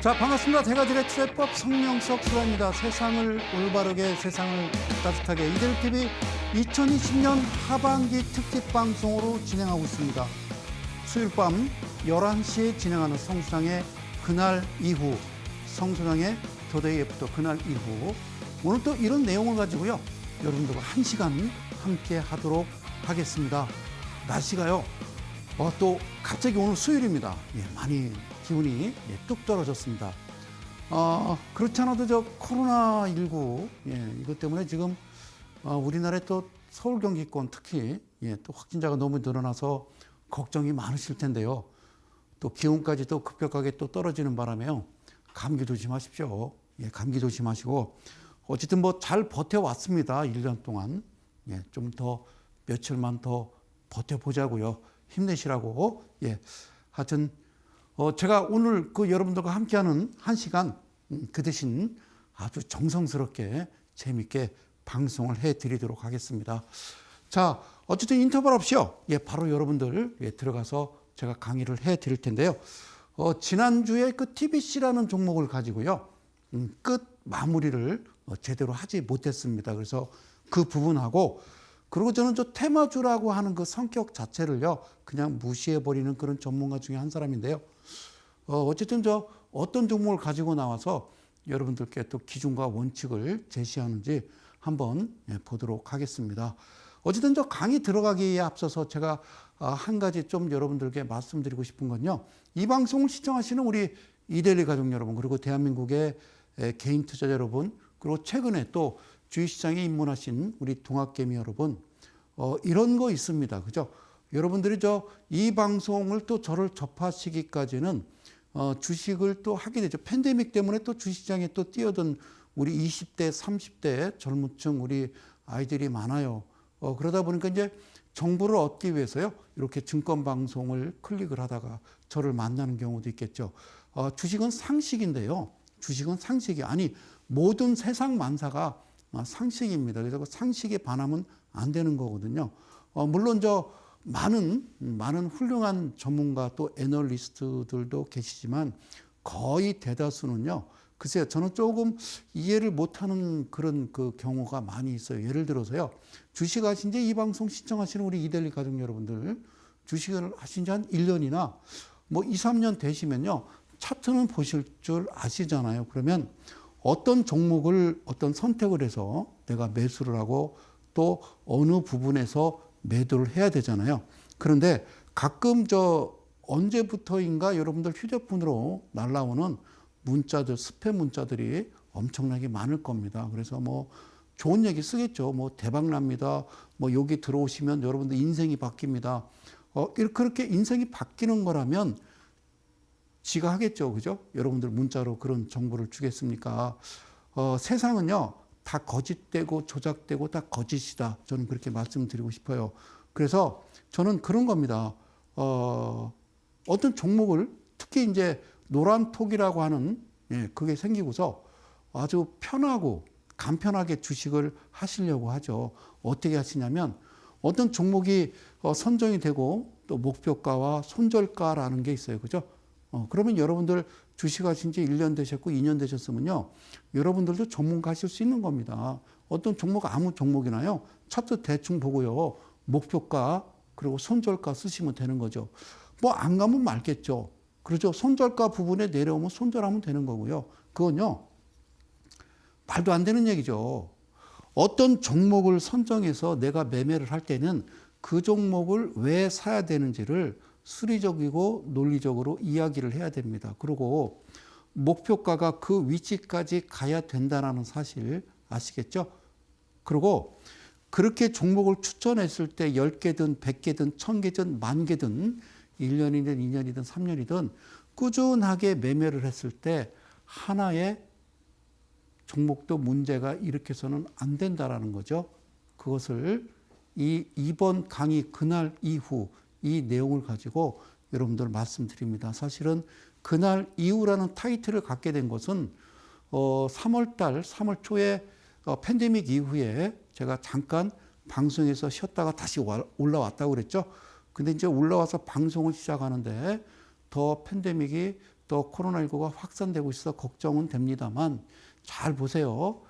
자, 반갑습니다. 대가들의 투자법 성명석 수라입니다. 세상을 올바르게, 세상을 따뜻하게 이델TV 2020년 하반기 특집 방송으로 진행하고 있습니다. 수요일 밤 11시에 진행하는 성수장의 그날 이후, 성수장의 교대 예부터 그날 이후, 오늘 또 이런 내용을 가지고요, 여러분들과 1시간 함께 하도록 하겠습니다. 날씨가요, 또 갑자기 오늘 수요일입니다. 많이 기온이 뚝 떨어졌습니다. 그렇지 않아도 저 코로나19 이것 때문에 지금 우리나라에 또 서울 경기권 특히 또 확진자가 너무 늘어나서 걱정이 많으실 텐데요. 또 기온까지도 급격하게 또 떨어지는 바람에요. 감기 조심하십시오. 감기 조심하시고 어쨌든 뭐 잘 버텨왔습니다. 1년 동안. 좀 더 며칠만 더 버텨보자고요. 힘내시라고. 하여튼 제가 오늘 그 여러분들과 함께하는 1시간 그 대신 아주 정성스럽게 재밌게 방송을 해드리도록 하겠습니다. 자, 어쨌든 인터벌 없이요. 바로 여러분들 들어가서 제가 강의를 해드릴 텐데요. 지난주에 그 TBC라는 종목을 가지고요. 끝 마무리를 제대로 하지 못했습니다. 그래서 그 부분하고 그리고 저는 저 테마주라고 하는 그 성격 자체를요. 그냥 무시해버리는 그런 전문가 중에 한 사람인데요. 어쨌든 저 어떤 종목을 가지고 나와서 여러분들께 또 기준과 원칙을 제시하는지 한번 보도록 하겠습니다. 어쨌든 저 강의 들어가기에 앞서서 제가 한 가지 좀 여러분들께 말씀드리고 싶은 건요. 이 방송을 시청하시는 우리 이데일리 가족 여러분, 그리고 대한민국의 개인 투자자 여러분, 그리고 최근에 또 주식시장에 입문하신 우리 동학개미 여러분, 이런 거 있습니다. 그죠? 여러분들이 이 방송을 또 저를 접하시기까지는 주식을 또 하게 되죠. 팬데믹 때문에 또 주식시장에 또 뛰어든 우리 20대, 30대 젊은층 우리 아이들이 많아요. 그러다 보니까 이제 정보를 얻기 위해서요. 이렇게 증권 방송을 클릭을 하다가 저를 만나는 경우도 있겠죠. 주식은 상식인데요. 주식은 상식이 아니 모든 세상 만사가 상식입니다. 그래서 그 상식에 반하면 안 되는 거거든요. 물론 많은 훌륭한 전문가 또 애널리스트들도 계시지만 거의 대다수는요. 글쎄요, 저는 조금 이해를 못하는 그런 그 경우가 많이 있어요. 예를 들어서요, 주식 하신 지 이 방송 시청하시는 우리 이데일리 가족 여러분들, 주식을 하신 지 한 1년이나 뭐 2, 3년 되시면요, 차트는 보실 줄 아시잖아요. 그러면 어떤 종목을 어떤 선택을 해서 내가 매수를 하고 또 어느 부분에서 매도를 해야 되잖아요. 그런데 가끔 언제부터인가 여러분들 휴대폰으로 날라오는 문자들, 스팸 문자들이 엄청나게 많을 겁니다. 그래서 뭐 좋은 얘기 쓰겠죠. 뭐 대박 납니다. 뭐 여기 들어오시면 여러분들 인생이 바뀝니다. 그렇게 인생이 바뀌는 거라면 지가 하겠죠. 그죠? 여러분들 문자로 그런 정보를 주겠습니까? 세상은요, 다 거짓되고 조작되고 다 거짓이다. 저는 그렇게 말씀드리고 싶어요. 그래서 저는 그런 겁니다. 어떤 종목을 특히 이제 노란톡이라고 하는 그게 생기고서 아주 편하고 간편하게 주식을 하시려고 하죠. 어떻게 하시냐면 어떤 종목이 선정이 되고 또 목표가와 손절가라는 게 있어요. 그죠? 그러면 여러분들 주식하신 지 1년 되셨고 2년 되셨으면요. 여러분들도 전문가 하실 수 있는 겁니다. 어떤 종목, 아무 종목이나요. 차트 대충 보고요. 목표가 그리고 손절가 쓰시면 되는 거죠. 뭐 안 가면 말겠죠. 그렇죠. 손절가 부분에 내려오면 손절하면 되는 거고요. 그건요. 말도 안 되는 얘기죠. 어떤 종목을 선정해서 내가 매매를 할 때는 그 종목을 왜 사야 되는지를 수리적이고 논리적으로 이야기를 해야 됩니다. 그리고 목표가가 그 위치까지 가야 된다는 사실 아시겠죠? 그리고 그렇게 종목을 추천했을 때 10개든 100개든 1000개든 10,000개든 1년이든 2년이든 3년이든 꾸준하게 매매를 했을 때 하나의 종목도 문제가 일으켜서는 안 된다라는 거죠. 그것을 이번 강의 그날 이후 이 내용을 가지고 여러분들 말씀드립니다. 사실은 그날 이후라는 타이틀을 갖게 된 것은 3월 초에 팬데믹 이후에 제가 잠깐 방송에서 쉬었다가 다시 올라왔다고 그랬죠. 근데 이제 올라와서 방송을 시작하는데 더 팬데믹이 또 코로나19가 확산되고 있어 걱정은 됩니다만 잘 보세요.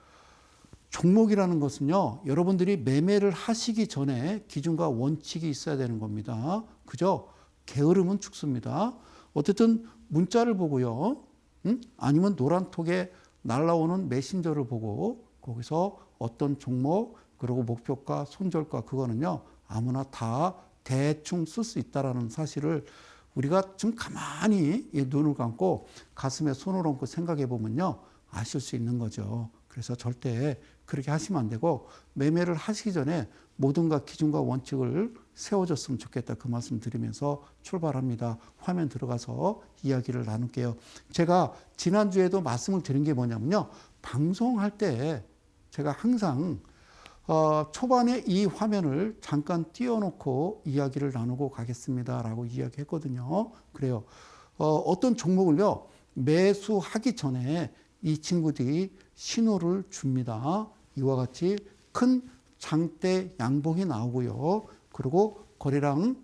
종목이라는 것은요, 여러분들이 매매를 하시기 전에 기준과 원칙이 있어야 되는 겁니다. 그죠? 게으름은 죽습니다. 어쨌든 문자를 보고요, 아니면 노란톡에 날라오는 메신저를 보고 거기서 어떤 종목, 그리고 목표가, 손절가, 그거는요, 아무나 다 대충 쓸 수 있다는 사실을 우리가 좀 가만히 눈을 감고 가슴에 손을 얹고 생각해 보면요, 아실 수 있는 거죠. 그래서 절대 그렇게 하시면 안 되고, 매매를 하시기 전에 모든가 기준과 원칙을 세워줬으면 좋겠다, 그 말씀 드리면서 출발합니다. 화면 들어가서 이야기를 나눌게요. 제가 지난주에도 말씀을 드린 게 뭐냐면요, 방송할 때 제가 항상 초반에 이 화면을 잠깐 띄워놓고 이야기를 나누고 가겠습니다라고 이야기했거든요. 그래요. 어떤 종목을요, 매수하기 전에 이 친구들이 신호를 줍니다. 이와 같이 큰 장대 양봉이 나오고요. 그리고 거래량,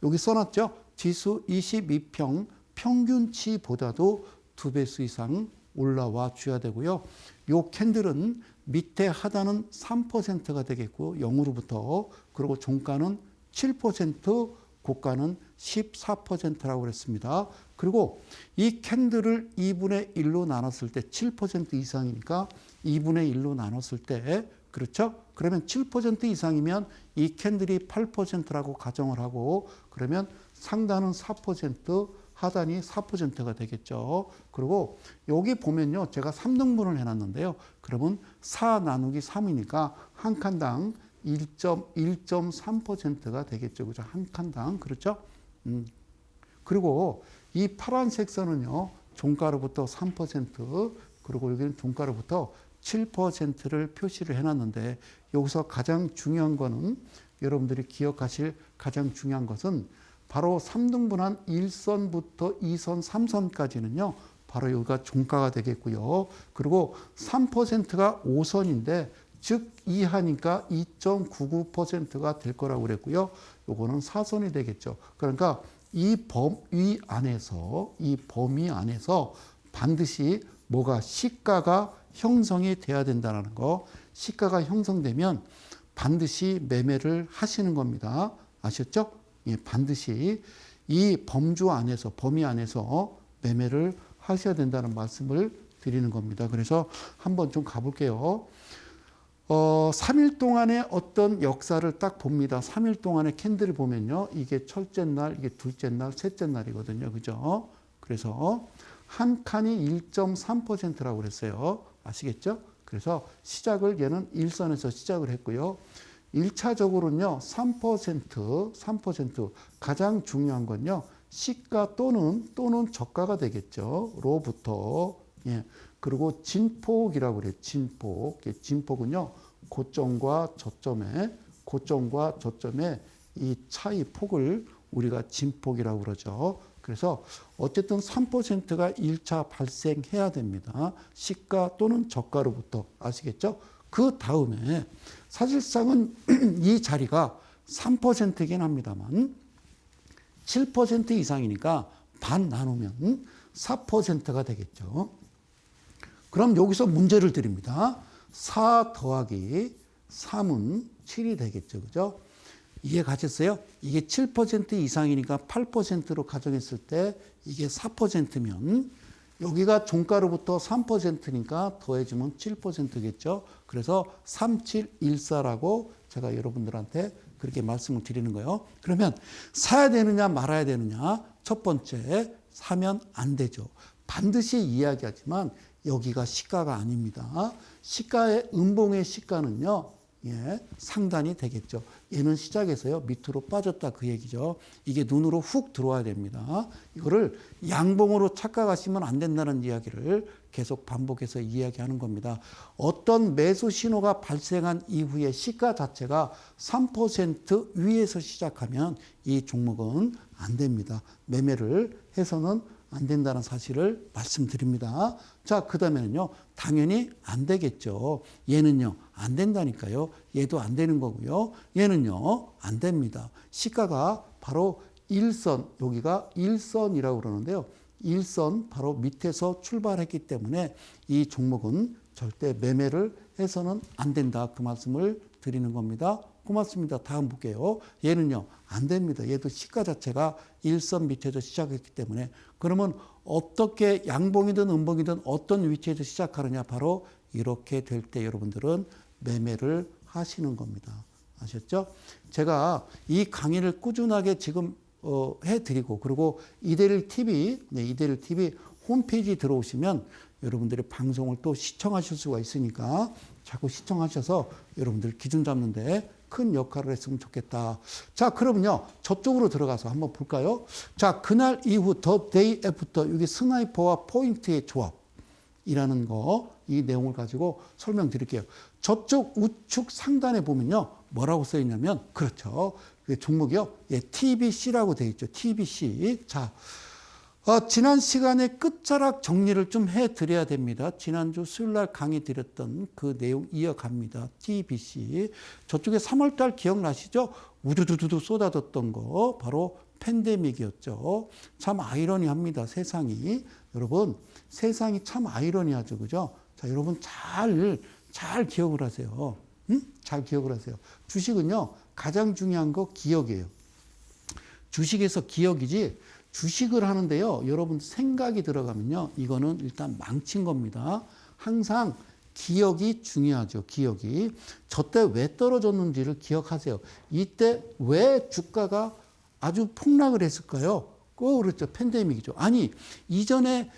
여기 써놨죠. 지수 22평 평균치보다도 2배수 이상 올라와 줘야 되고요. 요 캔들은 밑에 하단은 3%가 되겠고 0으로부터, 그리고 종가는 7%, 고가는 14%라고 그랬습니다. 그리고 이 캔들을 2분의 1로 나눴을 때 7% 이상이니까 2분의 1로 나눴을 때, 그렇죠? 그러면 7% 이상이면 이 캔들이 8%라고 가정을 하고, 그러면 상단은 4%, 하단이 4%가 되겠죠. 그리고 여기 보면요, 제가 3등분을 해놨는데요. 그러면 4 나누기 3이니까 한 칸당 1.3%가 되겠죠. 그죠? 한 칸당. 그렇죠? 그리고 이 파란색 선은요, 종가로부터 3%, 그리고 여기는 종가로부터 7%를 표시를 해놨는데, 여기서 가장 중요한 거는, 여러분들이 기억하실 가장 중요한 것은 바로 3등분한 1선부터 2선, 3선까지는요, 바로 여기가 종가가 되겠고요. 그리고 3%가 5선인데, 즉 이하니까 2.99%가 될 거라고 그랬고요. 요거는 4선이 되겠죠. 그러니까 이 범위 안에서 반드시 뭐가, 시가가 형성이 돼야 된다는 거. 시가가 형성되면 반드시 매매를 하시는 겁니다. 아셨죠? 반드시 이 범위 안에서 매매를 하셔야 된다는 말씀을 드리는 겁니다. 그래서 한번 좀 가볼게요. 3일 동안의 어떤 역사를 딱 봅니다. 3일 동안의 캔들을 보면요, 이게 첫째 날, 이게 둘째 날, 셋째 날이거든요. 그죠? 그래서 한 칸이 1.3%라고 그랬어요. 아시겠죠? 그래서 시작을 얘는 1선에서 시작을 했고요. 1차적으로는요, 3%, 가장 중요한 건요, 시가 또는 저가가 되겠죠. 로부터. 그리고 진폭이라고 그래요. 진폭은요, 고점과 저점의 이 차이 폭을 우리가 진폭이라고 그러죠. 그래서 어쨌든 3%가 1차 발생해야 됩니다. 시가 또는 저가로부터. 아시겠죠? 그 다음에 사실상은 이 자리가 3%이긴 합니다만 7% 이상이니까 반 나누면 4%가 되겠죠. 그럼 여기서 문제를 드립니다. 4 더하기 3은 7이 되겠죠. 그죠? 이해 가셨어요? 이게 7% 이상이니까 8%로 가정했을 때 이게 4%면 여기가 종가로부터 3%니까 더해주면 7%겠죠. 그래서 3714라고 제가 여러분들한테 그렇게 말씀을 드리는 거예요. 그러면 사야 되느냐 말아야 되느냐. 첫 번째, 사면 안 되죠. 반드시 이야기하지만 여기가 시가가 아닙니다. 시가의 음봉의 시가는요, 상단이 되겠죠. 얘는 시작해서요, 밑으로 빠졌다 그 얘기죠. 이게 눈으로 훅 들어와야 됩니다. 이거를 양봉으로 착각하시면 안 된다는 이야기를 계속 반복해서 이야기하는 겁니다. 어떤 매수 신호가 발생한 이후에 시가 자체가 3% 위에서 시작하면 이 종목은 안 됩니다. 매매를 해서는 안 된다는 사실을 말씀드립니다. 자, 그 다음에는요, 당연히 안 되겠죠. 얘는요, 안 된다니까요. 얘도 안 되는 거고요. 얘는요, 안 됩니다. 시가가 바로 1선, 여기가 1선이라고 그러는데요. 일선 바로 밑에서 출발했기 때문에 이 종목은 절대 매매를 해서는 안 된다. 그 말씀을 드리는 겁니다. 고맙습니다. 다음 볼게요. 얘는요, 안 됩니다. 얘도 시가 자체가 일선 밑에서 시작했기 때문에. 그러면 어떻게 양봉이든 음봉이든 어떤 위치에서 시작하느냐, 바로 이렇게 될 때 여러분들은 매매를 하시는 겁니다. 아셨죠? 제가 이 강의를 꾸준하게 지금 해드리고, 그리고 이대일 TV, 이대일 TV 홈페이지 들어오시면 여러분들의 방송을 또 시청하실 수가 있으니까 자꾸 시청하셔서 여러분들 기준 잡는데 큰 역할을 했으면 좋겠다. 자, 그러면요, 저쪽으로 들어가서 한번 볼까요? 자, 그날 이후 the day after, 여기 스나이퍼와 포인트의 조합이라는 거, 이 내용을 가지고 설명드릴게요. 저쪽 우측 상단에 보면요, 뭐라고 써 있냐면, 그렇죠, 종목이요, 예, TBC라고 되어 있죠. TBC. 자, 지난 시간에 끝자락 정리를 좀 해드려야 됩니다. 지난주 수요일날 강의 드렸던 그 내용 이어갑니다. TBC. 저쪽에 3월달 기억나시죠? 우두두두두 쏟아졌던 거 바로 팬데믹이었죠. 참 아이러니합니다. 세상이. 여러분, 세상이 참 아이러니하죠. 그죠? 자, 여러분 잘 기억을 하세요. 응? 잘 기억을 하세요. 주식은요, 가장 중요한 거 기억이에요. 주식에서 기억이지, 주식을 하는데요, 여러분 생각이 들어가면요, 이거는 일단 망친 겁니다. 항상 기억이 중요하죠. 기억이. 저때 왜 떨어졌는지를 기억하세요. 이때 왜 주가가 아주 폭락을 했을까요? 그렇죠. 팬데믹이죠. 아니, 이전에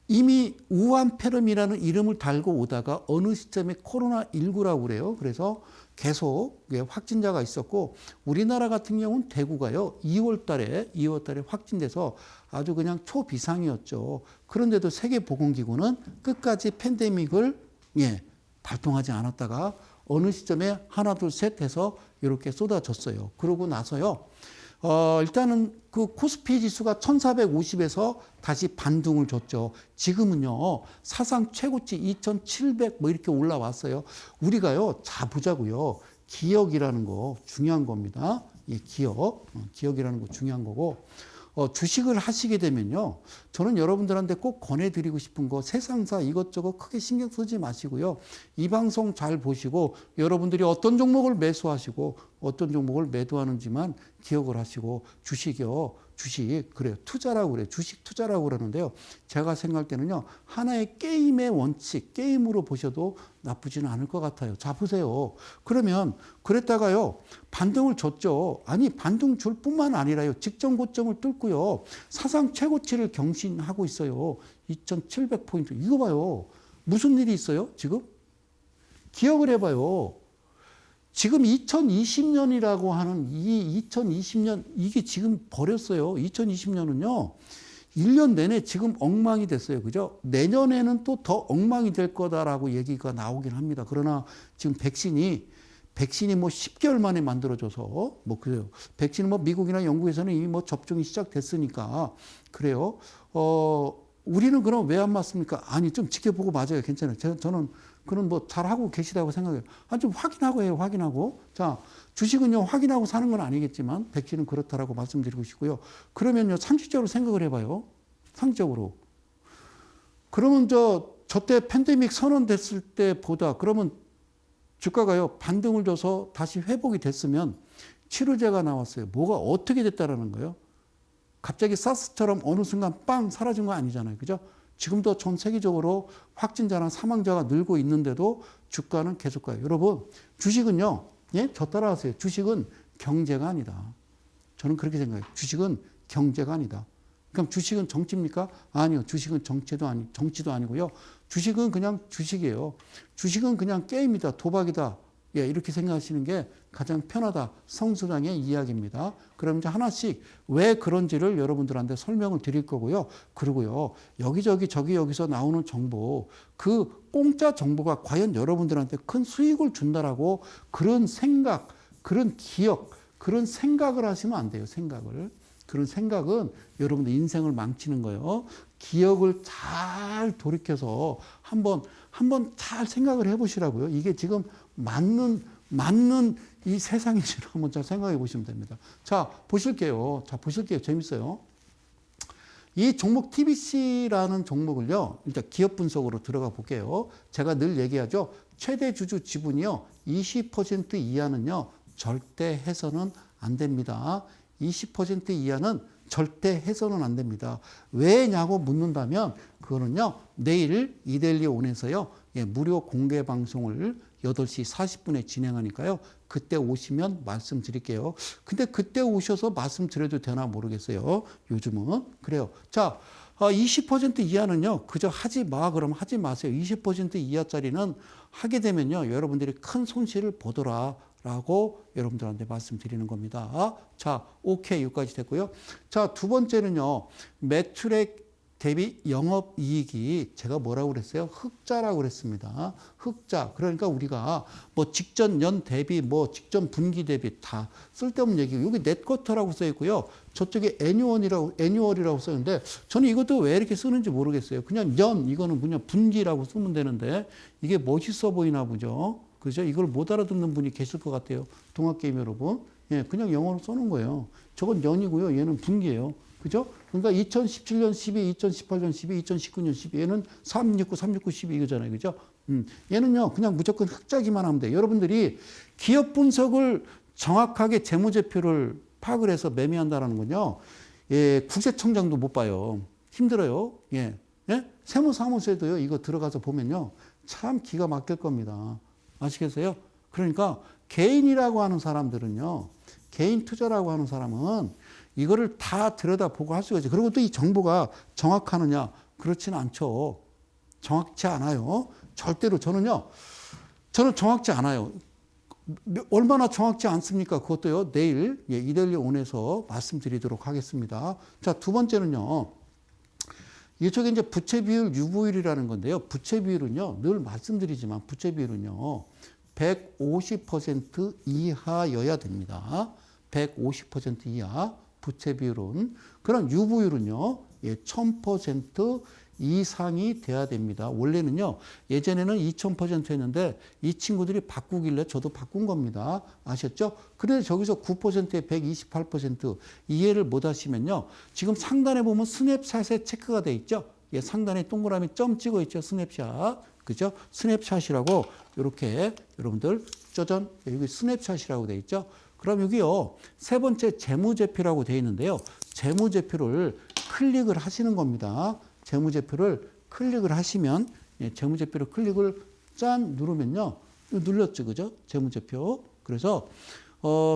이미 우한폐렴이라는 이름을 달고 오다가 어느 시점에 코로나19라고 그래요. 그래서 계속 확진자가 있었고, 우리나라 같은 경우는 대구가요, 2월 달에 확진돼서 아주 그냥 초비상이었죠. 그런데도 세계보건기구는 끝까지 팬데믹을 발동하지 않았다가 어느 시점에 하나, 둘, 셋 해서 이렇게 쏟아졌어요. 그러고 나서요, 일단은 그 코스피 지수가 1450에서 다시 반등을 줬죠. 지금은요, 사상 최고치 2700 뭐 이렇게 올라왔어요. 우리가요, 자 보자고요. 기억이라는 거 중요한 겁니다. 예, 기억이라는 거 중요한 거고, 주식을 하시게 되면요, 저는 여러분들한테 꼭 권해드리고 싶은 거, 세상사 이것저것 크게 신경 쓰지 마시고요, 이 방송 잘 보시고 여러분들이 어떤 종목을 매수하시고 어떤 종목을 매도하는지만 기억을 하시고, 주식 그래요, 투자라고 그래요. 주식 투자라고 그러는데요, 제가 생각할 때는요, 하나의 게임의 원칙, 게임으로 보셔도 나쁘지는 않을 것 같아요. 자 보세요. 그러면 그랬다가요, 반등을 줬죠. 아니, 반등 줄 뿐만 아니라요, 직전 고점을 뚫고요, 사상 최고치를 경신하고 있어요. 2700포인트. 이거 봐요. 무슨 일이 있어요 지금? 기억을 해봐요. 지금 2020년이라고 하는 이 2020년, 이게 지금 버렸어요. 2020년은요, 1년 내내 지금 엉망이 됐어요. 그죠? 내년에는 또 더 엉망이 될 거다라고 얘기가 나오긴 합니다. 그러나 지금 백신이 뭐 10개월 만에 만들어져서 뭐 그래요. 백신은 뭐 미국이나 영국에서는 이미 뭐 접종이 시작됐으니까 그래요. 우리는 그럼 왜 안 맞습니까? 아니, 좀 지켜보고 맞아요. 괜찮아요. 저는 그런 뭐 잘하고 계시다고 생각해요. 좀 확인하고 해요. 확인하고. 자, 주식은요, 확인하고 사는 건 아니겠지만 백신은 그렇다라고 말씀드리고 싶고요. 그러면요, 상식적으로 생각을 해봐요. 상식적으로. 그러면 저때 팬데믹 선언됐을 때보다 그러면 주가가요, 반등을 줘서 다시 회복이 됐으면 치료제가 나왔어요. 뭐가 어떻게 됐다라는 거예요? 갑자기 사스처럼 어느 순간 빵 사라진 거 아니잖아요. 그죠? 지금도 전 세계적으로 확진자나 사망자가 늘고 있는데도 주가는 계속 가요. 여러분, 주식은요, 예? 저 따라하세요. 주식은 경제가 아니다. 저는 그렇게 생각해요. 주식은 경제가 아니다. 그럼 주식은 정치입니까? 아니요. 주식은 정치도 아니고요. 주식은 그냥 주식이에요. 주식은 그냥 게임이다, 도박이다. 예, 이렇게 생각하시는 게 가장 편하다. 성수장의 이야기입니다. 그럼 이제 하나씩 왜 그런지를 여러분들한테 설명을 드릴 거고요. 그리고요, 여기서 나오는 정보, 그 공짜 정보가 과연 여러분들한테 큰 수익을 준다라고 그런 생각, 그런 기억, 그런 생각을 하시면 안 돼요. 그런 생각은 여러분들 인생을 망치는 거예요. 기억을 잘 돌이켜서 한번 잘 생각을 해보시라고요. 이게 지금 맞는 이 세상인지를 한번 잘 생각해 보시면 됩니다. 자, 보실게요. 재밌어요. 이 종목 TBC라는 종목을요, 일단 기업 분석으로 들어가 볼게요. 제가 늘 얘기하죠. 최대 주주 지분이요, 20% 이하는요, 절대 해서는 안 됩니다. 20% 이하는 절대 해서는 안 됩니다. 왜냐고 묻는다면, 그거는요, 내일 이데일리 온에서요, 무료 공개 방송을 8시 40분에 진행하니까요. 그때 오시면 말씀드릴게요. 근데 그때 오셔서 말씀드려도 되나 모르겠어요. 요즘은. 그래요. 자, 20% 이하는요. 그저 하지 마. 그럼 하지 마세요. 20% 이하짜리는 하게 되면요. 여러분들이 큰 손실을 보더라. 라고 여러분들한테 말씀드리는 겁니다. 자, 오케이. 여기까지 됐고요. 자, 두 번째는요. 매출액 대비 영업이익이 제가 뭐라고 그랬어요? 흑자라고 그랬습니다. 흑자. 그러니까 우리가 뭐 직전 연 대비, 뭐 직전 분기 대비 다 쓸데없는 얘기고, 여기 넷쿼터라고 써 있고요. 저쪽에 애뉴얼이라고 써있는데, 저는 이것도 왜 이렇게 쓰는지 모르겠어요. 그냥 이거는 그냥 분기라고 쓰면 되는데, 이게 멋있어 보이나 보죠. 그죠? 이걸 못 알아듣는 분이 계실 것 같아요. 동학개미 여러분. 예, 그냥 영어로 써놓은 거예요. 저건 연이고요. 얘는 분기예요. 그죠? 그러니까 2017년 12, 2018년 12, 2019년 12, 얘는 369, 369, 12 이거잖아요. 그죠? 얘는요, 그냥 무조건 흑자기만 하면 돼요. 여러분들이 기업 분석을 정확하게 재무제표를 파악을 해서 매매한다는 건요, 예, 국세청장도 못 봐요. 힘들어요. 예. 예? 세무사무소에도요, 이거 들어가서 보면요, 참 기가 막힐 겁니다. 아시겠어요? 그러니까 개인이라고 하는 사람들은요, 개인 투자라고 하는 사람은 이거를 다 들여다보고 할 수가 있죠. 그리고 또 이 정보가 정확하느냐? 그렇지는 않죠. 정확치 않아요. 절대로 저는 정확치 않아요. 얼마나 정확치 않습니까? 그것도요, 내일 이데일리 온에서 말씀드리도록 하겠습니다. 자, 두 번째는요, 이쪽에 이제 부채 비율, 유보율이라는 건데요. 부채 비율은요, 늘 말씀드리지만 부채 비율은요, 150% 이하여야 됩니다. 150% 이하. 부채 비율은. 그럼 유보율은요, 1000% 이상이 돼야 됩니다. 원래는요, 예전에는 2000%였는데 이 친구들이 바꾸길래 저도 바꾼 겁니다. 아셨죠? 그래서 저기서 9%에 128% 이해를 못 하시면요, 지금 상단에 보면 스냅샷에 체크가 돼 있죠? 예, 상단에 동그라미 점 찍어 있죠? 스냅샷. 그죠? 스냅샷이라고 이렇게 여러분들 짜잔, 여기 스냅샷이라고 돼 있죠? 그럼 여기요, 세 번째 재무제표라고 되어 있는데요. 재무제표를 클릭을 하시는 겁니다. 재무제표를 클릭을 하시면, 예, 재무제표를 클릭을 짠 누르면요, 눌렀죠, 그죠? 재무제표. 그래서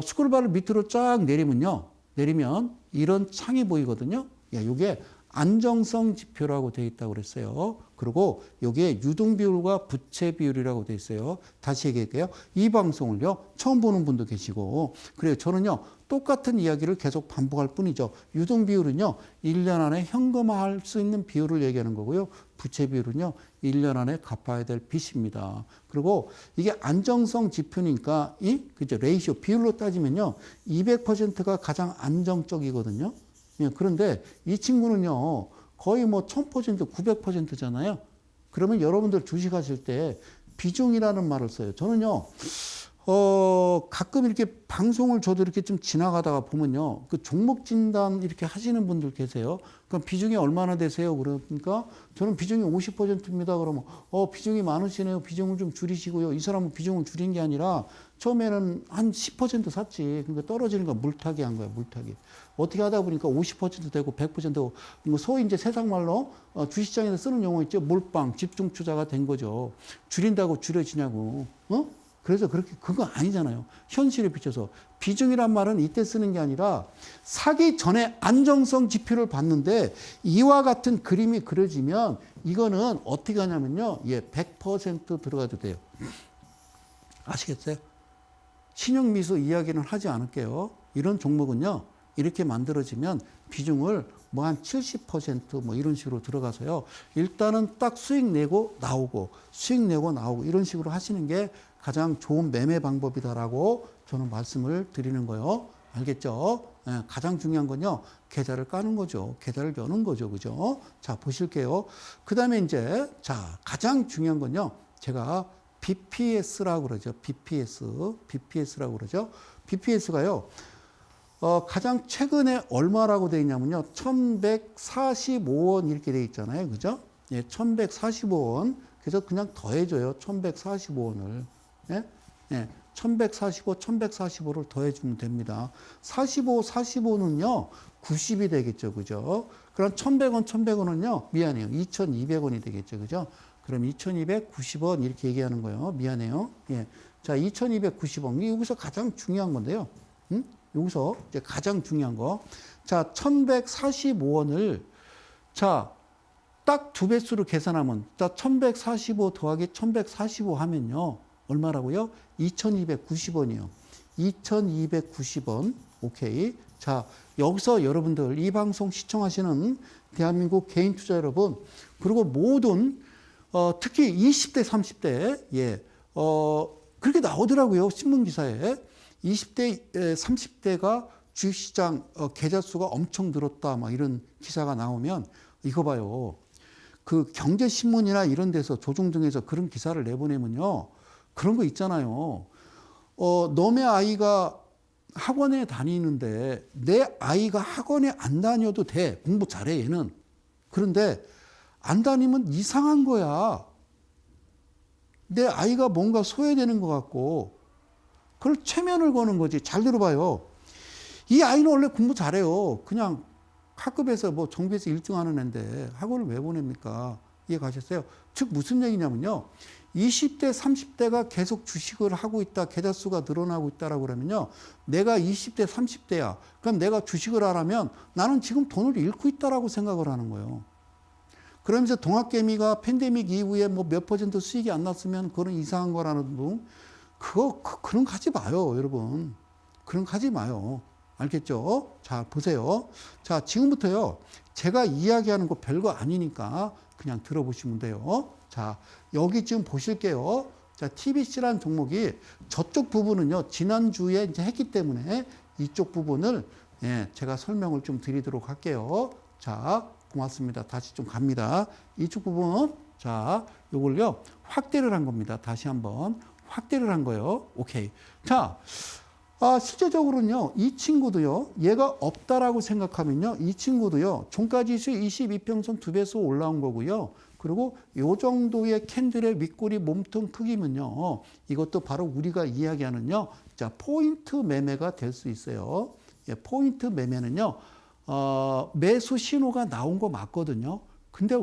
스크롤바를 밑으로 쫙 내리면 이런 창이 보이거든요. 예, 이게 안정성 지표라고 되어 있다고 그랬어요. 그리고 여기에 유동비율과 부채비율이라고 되어 있어요. 다시 얘기할게요. 이 방송을요, 처음 보는 분도 계시고, 그래요. 저는요, 똑같은 이야기를 계속 반복할 뿐이죠. 유동비율은요, 1년 안에 현금화할 수 있는 비율을 얘기하는 거고요. 부채비율은요, 1년 안에 갚아야 될 빚입니다. 그리고 이게 안정성 지표니까, 그죠? 레이시오, 비율로 따지면요, 200%가 가장 안정적이거든요. 예, 그런데 이 친구는요, 거의 뭐 1000%, 900%잖아요. 그러면 여러분들 주식하실 때 비중이라는 말을 써요. 저는요, 가끔 이렇게 방송을 저도 이렇게 좀 지나가다가 보면요, 그 종목 진단 이렇게 하시는 분들 계세요. 그럼 비중이 얼마나 되세요? 그러니까 저는 비중이 50%입니다. 그러면, 비중이 많으시네요. 비중을 좀 줄이시고요. 이 사람은 비중을 줄인 게 아니라 처음에는 한 10% 샀지. 그러니까 떨어지는 거 물타기 한 거야, 물타기. 어떻게 하다 보니까 50% 되고 100% 되고, 뭐 소위 이제 세상 말로 주식시장에서 쓰는 용어 있죠. 몰빵, 집중 투자가 된 거죠. 줄인다고 줄여지냐고. 그래서 그거 아니잖아요. 현실에 비춰서. 비중이란 말은 이때 쓰는 게 아니라 사기 전에 안정성 지표를 봤는데 이와 같은 그림이 그려지면 이거는 어떻게 하냐면요. 100% 들어가도 돼요. 아시겠어요? 신용미수 이야기는 하지 않을게요. 이런 종목은요, 이렇게 만들어지면 비중을 뭐 한 70% 뭐 이런 식으로 들어가서요. 일단은 딱 수익 내고 나오고, 수익 내고 나오고 이런 식으로 하시는 게 가장 좋은 매매 방법이다라고 저는 말씀을 드리는 거예요. 알겠죠? 예, 가장 중요한 건요, 계좌를 까는 거죠. 계좌를 여는 거죠. 그죠? 자, 보실게요. 그 다음에 이제, 자, 가장 중요한 건요, 제가 BPS라고 그러죠. BPS라고 그러죠. BPS가요, 가장 최근에 얼마라고 되어 있냐면요. 1145원 이렇게 되어 있잖아요. 그죠? 예, 1145원. 그래서 그냥 더해줘요. 1145원을. 예? 예, 1145, 1145를 더해주면 됩니다. 45, 45는요, 90이 되겠죠. 그죠? 그럼 1100원, 1100원은요, 미안해요. 2200원이 되겠죠. 그죠? 그럼 2290원 이렇게 얘기하는 거예요. 미안해요. 예. 자, 2290원. 여기서 가장 중요한 건데요. 여기서 이제 가장 중요한 거. 자, 1145원을, 자, 딱 두 배수로 계산하면, 자, 1145 더하기 1145 하면요. 얼마라고요? 2290원이요. 2290원. 오케이. 자, 여기서 여러분들, 이 방송 시청하시는 대한민국 개인 투자 여러분, 그리고 모든, 특히 20대, 30대, 예, 그렇게 나오더라고요. 신문기사에. 20대, 30대가 주식시장 계좌 수가 엄청 늘었다. 막 이런 기사가 나오면 이거 봐요. 그 경제신문이나 이런 데서 조종등에서 그런 기사를 내보내면요. 그런 거 있잖아요. 너네 아이가 학원에 다니는데 내 아이가 학원에 안 다녀도 돼. 공부 잘해 얘는. 그런데 안 다니면 이상한 거야. 내 아이가 뭔가 소외되는 것 같고 그걸 최면을 거는 거지. 잘 들어봐요. 이 아이는 원래 공부 잘해요. 그냥 학급에서 뭐 정비에서 1등 하는 애인데 학원을 왜 보냅니까? 이해 가셨어요? 즉 무슨 얘기냐면요. 20대, 30대가 계속 주식을 하고 있다. 계좌 수가 늘어나고 있다라고 그러면요. 내가 20대, 30대야. 그럼 내가 주식을 하라면 나는 지금 돈을 잃고 있다라고 생각을 하는 거예요. 그러면서 동학개미가 팬데믹 이후에 뭐 몇 % 수익이 안 났으면 그건 이상한 거라는 둥. 그런 거 하지 마요, 여러분. 그런 거 하지 마요. 알겠죠? 자, 보세요. 자, 지금부터요. 제가 이야기하는 거 별거 아니니까 그냥 들어보시면 돼요. 자, 여기 지금 보실게요. 자, TBC라는 종목이 저쪽 부분은요. 지난주에 이제 했기 때문에 이쪽 부분을 예, 제가 설명을 좀 드리도록 할게요. 자, 고맙습니다. 다시 좀 갑니다. 이쪽 부분. 자, 요걸요. 확대를 한 겁니다. 다시 한번 확대를 한 거예요. 오케이. 자, 실제적으로는요, 이 친구도요, 얘가 없다라고 생각하면요, 이 친구도요, 종가지수 22평선 2배수 올라온 거고요. 그리고 요 정도의 캔들의 윗꼬리 몸통 크기면요, 이것도 바로 우리가 이야기하는요, 자, 포인트 매매가 될 수 있어요. 예, 포인트 매매는요, 매수 신호가 나온 거 맞거든요. 근데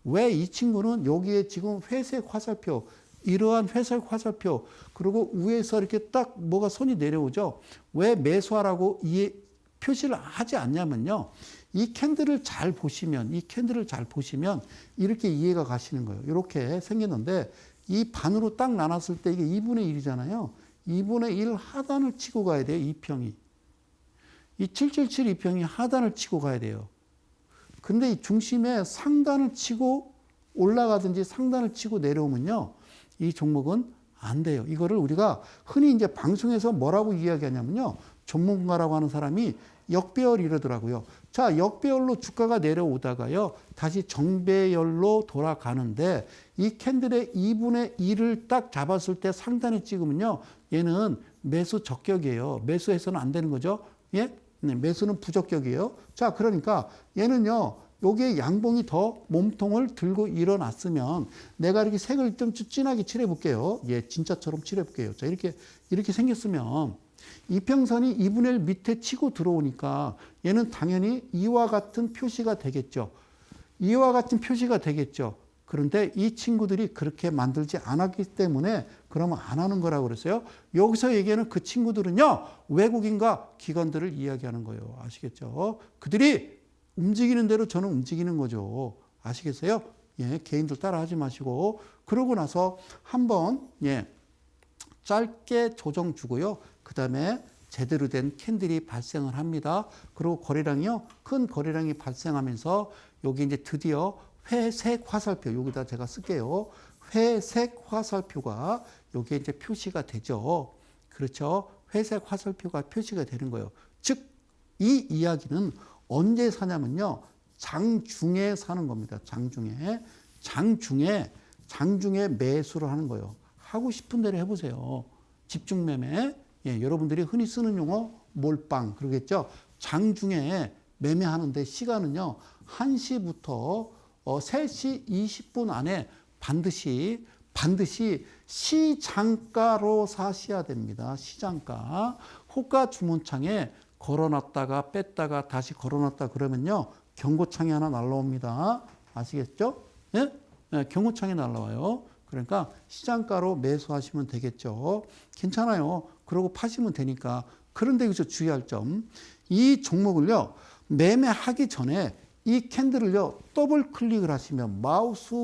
왜 이 친구는 여기에 지금 회색 화살표, 이러한 회색 화살표, 그리고 위에서 이렇게 딱 뭐가 손이 내려오죠. 왜 매수하라고 이 표시를 하지 않냐면요. 이 캔들을 잘 보시면, 이렇게 이해가 가시는 거예요. 이렇게 생겼는데, 이 반으로 딱 나눴을 때 이게 2분의 1이잖아요. 2분의 1 하단을 치고 가야 돼요, 2평이. 이 777 2평이 하단을 치고 가야 돼요. 근데 이 중심에 상단을 치고 올라가든지 상단을 치고 내려오면요. 이 종목은 안 돼요. 이거를 우리가 흔히 이제 방송에서 뭐라고 이야기하냐면요. 전문가라고 하는 사람이 역배열 이러더라고요. 자, 역배열로 주가가 내려오다가요. 다시 정배열로 돌아가는데 이 캔들의 2분의 1을 딱 잡았을 때 상단에 찍으면요. 얘는 매수 적격이에요. 매수해서는 안 되는 거죠. 예? 네, 매수는 부적격이에요. 자, 그러니까 얘는요. 여기에 양봉이 더 몸통을 들고 일어났으면 내가 이렇게 색을 좀 진하게 칠해 볼게요. 예, 진짜처럼 칠해 볼게요. 자, 이렇게 생겼으면 이평선이 2분의 1 밑에 치고 들어오니까 얘는 당연히 이와 같은 표시가 되겠죠. 이와 같은 표시가 되겠죠. 그런데 이 친구들이 그렇게 만들지 않았기 때문에 그러면 안 하는 거라고 그랬어요. 여기서 얘기하는 그 친구들은요. 외국인과 기관들을 이야기하는 거예요. 아시겠죠? 그들이 움직이는 대로 저는 움직이는 거죠. 아시겠어요? 예, 개인들 따라 하지 마시고. 그러고 나서 한번, 예, 짧게 조정 주고요. 그 다음에 제대로 된 캔들이 발생을 합니다. 그리고 거래량이요. 큰 거래량이 발생하면서 여기 이제 드디어 회색 화살표, 여기다 제가 쓸게요. 회색 화살표가 여기에 이제 표시가 되죠. 그렇죠. 회색 화살표가 표시가 되는 거예요. 즉, 이 이야기는 언제 사냐면요. 장중에 사는 겁니다. 장중에 매수를 하는 거예요. 하고 싶은 대로 해보세요. 집중 매매. 예, 여러분들이 흔히 쓰는 용어 몰빵 그러겠죠. 장중에 매매하는데 시간은요 1시부터 3시 20분 안에 반드시 시장가로 사셔야 됩니다. 시장가. 호가 주문창에 걸어놨다가 뺐다가 다시 걸어놨다 그러면요 경고창이 하나 날라옵니다. 아시겠죠? 예? 네, 경고창이 날라와요. 그러니까 시장가로 매수하시면 되겠죠. 괜찮아요. 그러고 파시면 되니까. 그런데 여기서 주의할 점, 이 종목을요 매매하기 전에 이 캔들을요 더블 클릭을 하시면 마우스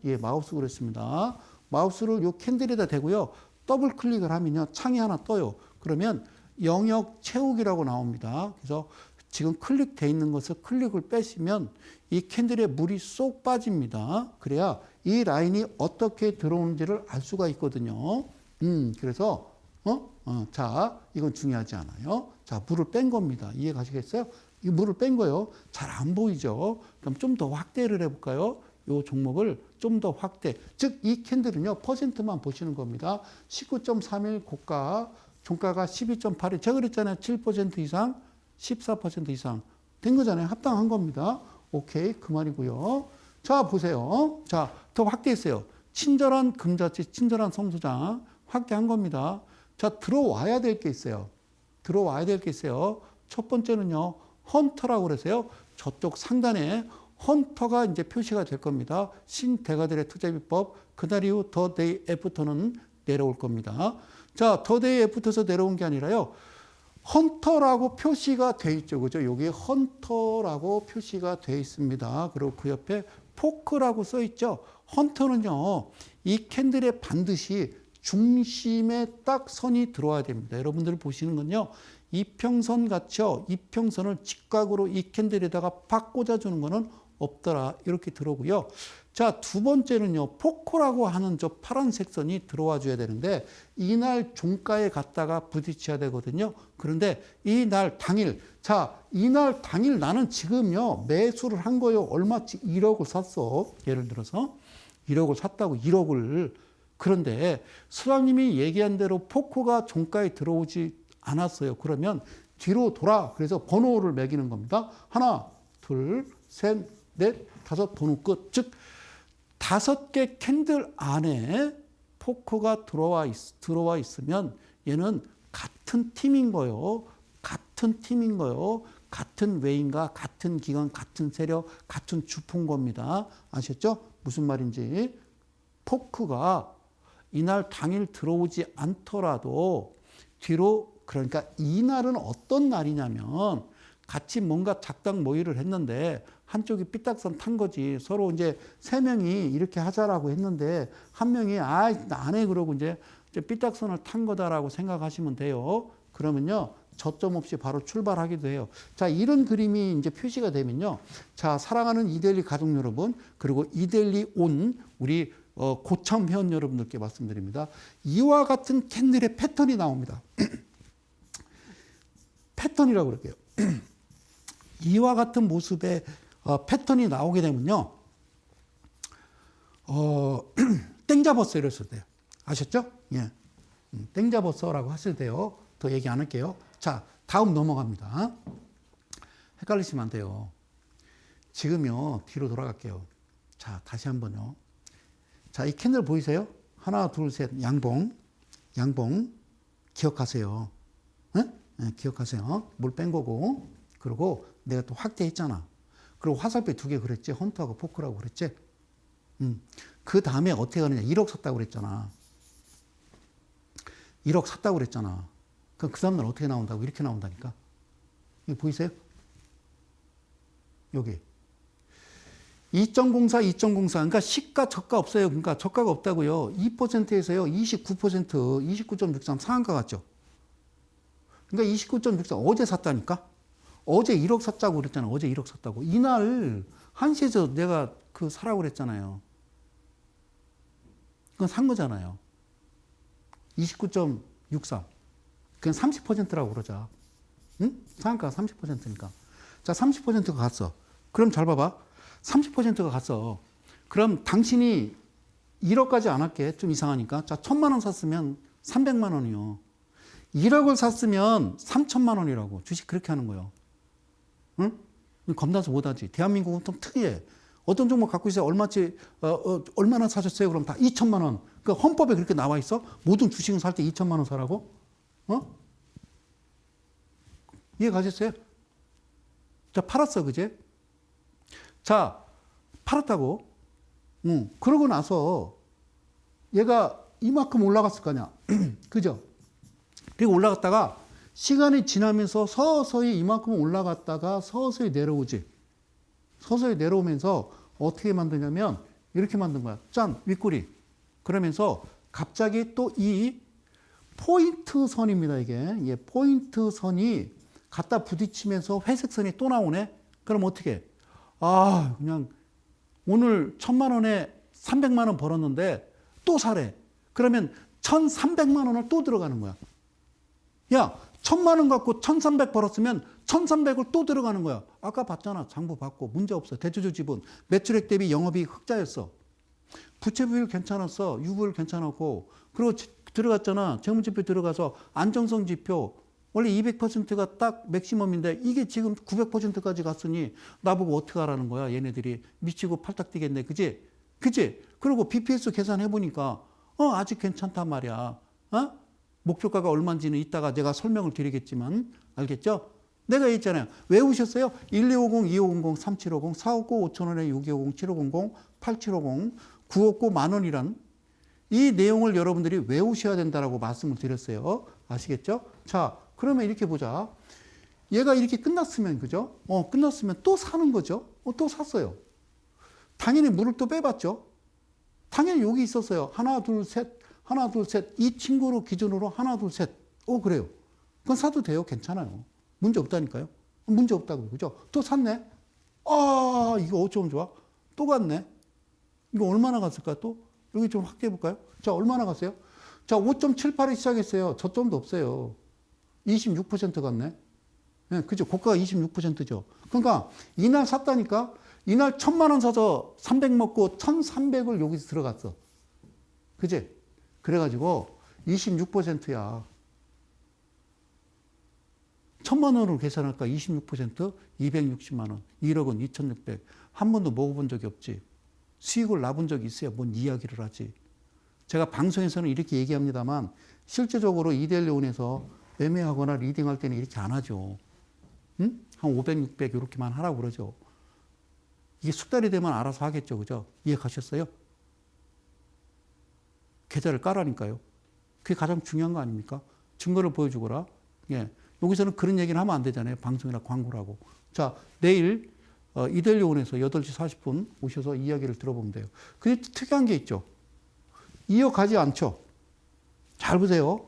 그랬습니다. 마우스를 요 캔들에다 대고요 더블 클릭을 하면요 창이 하나 떠요. 그러면 영역 채우기라고 나옵니다. 그래서 지금 클릭돼 있는 것을 클릭을 빼시면 이 캔들에 물이 쏙 빠집니다. 그래야 이 라인이 어떻게 들어오는지를 알 수가 있거든요. 그래서 자, 이건 중요하지 않아요. 자, 물을 뺀 겁니다. 이해 가시겠어요? 이 물을 뺀 거요. 잘 안 보이죠? 그럼 좀 더 확대를 해볼까요? 이 종목을 좀 더 확대. 즉, 이 캔들은요, 퍼센트만 보시는 겁니다. 19.31 고가, 종가가 12.81. 제가 그랬잖아요. 7% 이상, 14% 이상 된 거잖아요. 합당한 겁니다. 오케이. 그 말이고요. 자, 보세요. 자, 더 확대했어요. 친절한 금자치, 친절한 성수장 확대한 겁니다. 자, 들어와야 될 게 있어요. 들어와야 될 게 있어요. 첫 번째는요, 헌터라고 그래서요. 저쪽 상단에 헌터가 이제 표시가 될 겁니다. 신대가들의 투자비법. 그날 이후 더 데이 애프터는 내려올 겁니다. 자, 더 데이 애프터에서 내려온 게 아니라요. 헌터라고 표시가 돼 있죠. 그죠? 여기 헌터라고 표시가 돼 있습니다. 그리고 그 옆에 포크라고 써 있죠. 헌터는요, 이 캔들에 반드시 중심에 딱 선이 들어와야 됩니다. 여러분들 보시는 건요, 이평선 같죠? 이평선을 직각으로 이 캔들에다가 팍 꽂아주는 거는 없더라. 이렇게 들어오고요. 자, 두 번째는요, 포코라고 하는 저 파란색 선이 들어와 줘야 되는데, 이날 종가에 갔다가 부딪혀야 되거든요. 그런데 이날 당일, 자, 이날 당일 나는 지금요, 매수를 한 거요. 얼마치? 1억을 샀어. 예를 들어서. 1억을 샀다고, 1억을. 그런데 수장님이 얘기한 대로 포코가 종가에 들어오지 않았어요. 그러면 뒤로 돌아. 그래서 번호를 매기는 겁니다. 하나, 둘, 셋, 넷, 다섯, 번호 끝. 즉, 5개 캔들 안에 포커가 들어와 있으면 얘는 같은 팀인 거요. 같은 팀인 거요. 같은 외인과 같은 기관, 같은 세력, 같은 주포인 겁니다. 아셨죠? 무슨 말인지. 포크가 이날 당일 들어오지 않더라도 뒤로, 그러니까 이날은 어떤 날이냐면 같이 뭔가 작당 모의를 했는데 한쪽이 삐딱선 탄 거지. 서로 이제 3명이 이렇게 하자라고 했는데 한 명이 나 안 해 그러고 이제 삐딱선을 탄 거다라고 생각하시면 돼요. 그러면요, 저점 없이 바로 출발하기도 해요. 자, 이런 그림이 이제 표시가 되면요. 자, 사랑하는 이데일리 가족 여러분, 그리고 이데일리 온 우리 고참 회원 여러분들께 말씀드립니다. 이와 같은 캔들의 패턴이 나옵니다. 패턴이라고 그럴게요. 이와 같은 모습의 패턴이 나오게 되면요. 땡 잡았어 이랬을 때요. 아셨죠? 예. 땡 잡았어라고 하실 때요. 더 얘기 안 할게요. 자, 다음 넘어갑니다. 헷갈리시면 안 돼요. 지금요, 뒤로 돌아갈게요. 자, 다시 한번요. 자, 이 캔들 보이세요? 하나, 둘, 셋, 양봉. 기억하세요. 네? 네, 기억하세요. 물 뺀 거고. 그리고 내가 또 확대했잖아. 그리고 화살표 2개 그랬지. 헌터하고 포크라고 그랬지. 그 다음에 어떻게 하느냐. 1억 샀다고 그랬잖아. 1억 샀다고 그랬잖아. 그럼 그 다음날 어떻게 나온다고? 이렇게 나온다니까. 이거 보이세요? 여기. 2.04. 그러니까 시가 저가 없어요. 그러니까 저가가 없다고요. 2%에서요. 29%, 29.63 상한가 같죠? 그러니까 29.64 어제 샀다니까? 어제 1억 샀다고 그랬잖아. 어제 1억 샀다고. 이날 1시에서 내가 그 사라고 그랬잖아요. 그건 산 거잖아요. 29.63. 그냥 30%라고 그러자. 응? 상한가가 30%니까. 자, 30%가 갔어. 그럼 잘 봐봐. 30%가 갔어. 그럼 당신이 1억까지 안 할게. 좀 이상하니까. 자, 1,000만 원 샀으면 300만 원이요. 1억을 샀으면 3천만 원이라고. 주식 그렇게 하는 거예요. 응? 겁나서 못하지. 대한민국은 좀 특이해. 어떤 종목 갖고 있어요? 얼마치, 얼마나 사셨어요? 그럼 다 2천만 원. 그 헌법에 그렇게 나와 있어? 모든 주식은 살 때 2천만 원 사라고? 이해 가셨어요? 자, 팔았어, 그제? 자, 팔았다고. 그러고 나서 얘가 이만큼 올라갔을 거 아니야. 그죠? 그리고 올라갔다가 시간이 지나면서 서서히 이만큼 올라갔다가 서서히 내려오지. 서서히 내려오면서 어떻게 만드냐면 이렇게 만든 거야. 짠! 윗꼬리. 그러면서 갑자기 또 이 포인트 선입니다, 이게. 포인트 선이 갖다 부딪히면서 회색 선이 또 나오네? 그럼 어떻게 해? 아, 그냥 오늘 1,000만 원에 300만 원 벌었는데 또 사래. 그러면 1,300만 원을 또 들어가는 거야. 야, 1,000만 원 갖고 1,300 벌었으면 1,300을 또 들어가는 거야. 아까 봤잖아. 장부 받고 문제 없어. 대주주 지분. 매출액 대비 영업이 흑자였어. 부채 비율 괜찮았어. 유보율 괜찮았고. 그리고 들어갔잖아. 재무지표 들어가서 안정성 지표. 원래 200%가 딱 맥시멈인데 이게 지금 900%까지 갔으니 나보고 어떻게 하라는 거야. 얘네들이 미치고 팔딱 뛰겠네. 그지? 그지? 그리고 BPS 계산해보니까 아직 괜찮단 말이야. 목표가가 얼마인지는 이따가 내가 설명을 드리겠지만 알겠죠? 내가 했잖아요. 외우셨어요? 1250, 2500, 3750, 459, 5,000원에 6250, 7500, 8750, 959 만원이란 이 내용을 여러분들이 외우셔야 된다라고 말씀을 드렸어요. 아시겠죠? 자, 그러면 이렇게 보자. 얘가 이렇게 끝났으면, 그죠? 끝났으면 또 사는 거죠? 또 샀어요. 당연히 물을 또 빼봤죠? 당연히 여기 있었어요. 하나, 둘, 셋. 하나, 둘, 셋. 이 친구로 기준으로 하나, 둘, 셋. 그래요. 그건 사도 돼요. 괜찮아요. 문제 없다니까요. 문제 없다고. 그죠? 또 샀네. 이거 어쩌면 좋아? 또 갔네. 이거 얼마나 갔을까 또? 여기 좀 확대해 볼까요? 자, 얼마나 갔어요? 자, 5.78에 시작했어요. 저점도 없어요. 26% 갔네. 네, 그죠? 고가가 26%죠. 그러니까 이날 샀다니까 이날 1,000만 원 사서 300 먹고 1,300을 여기서 들어갔어. 그지? 그래가지고 26%야. 1,000만 원으로 계산할까? 26%? 260만 원. 1억은 2,600. 한 번도 먹어본 적이 없지. 수익을 놔본 적이 있어야 뭔 이야기를 하지. 제가 방송에서는 이렇게 얘기합니다만 실제적으로 이데일리온에서 매매하거나 리딩할 때는 이렇게 안 하죠. 응? 한 500, 600 이렇게만 하라고 그러죠. 이게 숙달이 되면 알아서 하겠죠. 그죠? 이해 가셨어요? 계좌를 까라니까요. 그게 가장 중요한 거 아닙니까? 증거를 보여주거라. 예. 여기서는 그런 얘기는 하면 안 되잖아요. 방송이나 광고라고. 자, 내일 이데일리온에서 8시 40분 오셔서 이야기를 들어보면 돼요. 근데 특이한 게 있죠. 이어가지 않죠. 잘 보세요.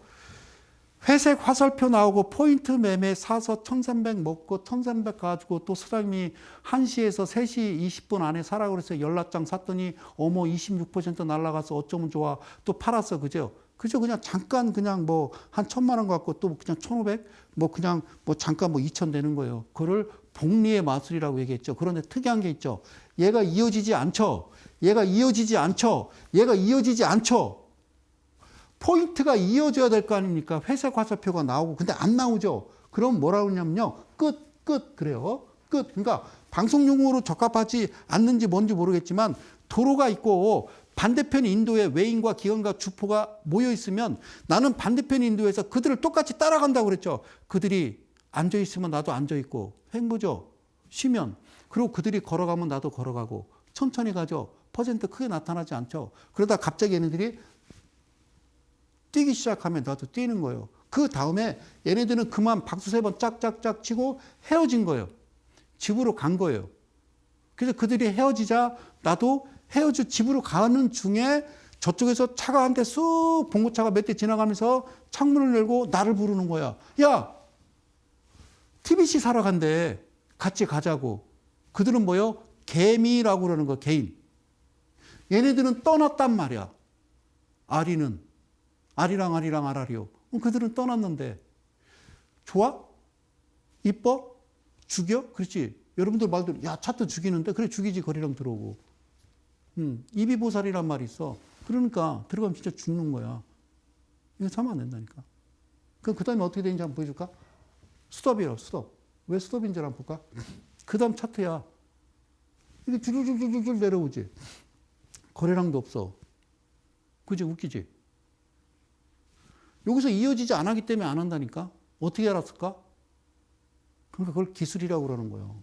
회색 화살표 나오고 포인트 매매 사서 1,300 먹고 1,300 가지고 또 사장님이 1시에서 3시 20분 안에 사라고 그래서 연락장 샀더니 26% 날라가서 어쩌면 좋아. 또 팔았어. 그죠? 그죠? 그냥 잠깐 그냥 뭐 한 1,000만 원 갖고 또 그냥 1,500 그냥 잠깐 2,000 되는 거예요. 그걸 복리의 마술이라고 얘기했죠. 그런데 특이한 게 있죠. 얘가 이어지지 않죠. 얘가 이어지지 않죠. 얘가 이어지지 않죠. 포인트가 이어져야 될 거 아닙니까? 회색 화살표가 나오고 근데 안 나오죠. 그럼 뭐라고 하냐면요. 끝 그래요. 끝. 그러니까 방송 용어로 적합하지 않는지 뭔지 모르겠지만 도로가 있고 반대편 인도에 외인과 기관과 주포가 모여 있으면 나는 반대편 인도에서 그들을 똑같이 따라간다고 그랬죠. 그들이 앉아 있으면 나도 앉아 있고 횡보죠. 쉬면 그리고 그들이 걸어가면 나도 걸어가고 천천히 가죠. 퍼센트 크게 나타나지 않죠. 그러다 갑자기 얘네들이 뛰기 시작하면 나도 뛰는 거예요. 그 다음에 얘네들은 그만 박수 3번 짝짝짝 치고 헤어진 거예요. 집으로 간 거예요. 그래서 그들이 헤어지자 나도 헤어져 집으로 가는 중에 저쪽에서 차가 한 대 쑥 봉고차가 몇 대 지나가면서 창문을 열고 나를 부르는 거야. 야, TBC 사러 간대. 같이 가자고. 그들은 뭐요? 개미라고 그러는 거, 개인. 얘네들은 떠났단 말이야. 아리랑 아라리요. 그들은 떠났는데 좋아? 이뻐? 죽여? 그렇지. 여러분들 말대로 야 차트 죽이는데 그래 죽이지 거리랑 들어오고. 이비보살이란 말이 있어. 그러니까 들어가면 진짜 죽는 거야. 이거 사면 안 된다니까. 그럼 그 다음에 어떻게 되는지 한번 보여줄까? 스톱이에요, 스톱. 왜 스톱인지 한번 볼까? 그 다음 차트야. 이게 줄줄줄줄 내려오지. 거래량도 없어. 그지? 웃기지? 여기서 이어지지 않았기 때문에 안 한다니까? 어떻게 알았을까? 그러니까 그걸 기술이라고 그러는 거예요.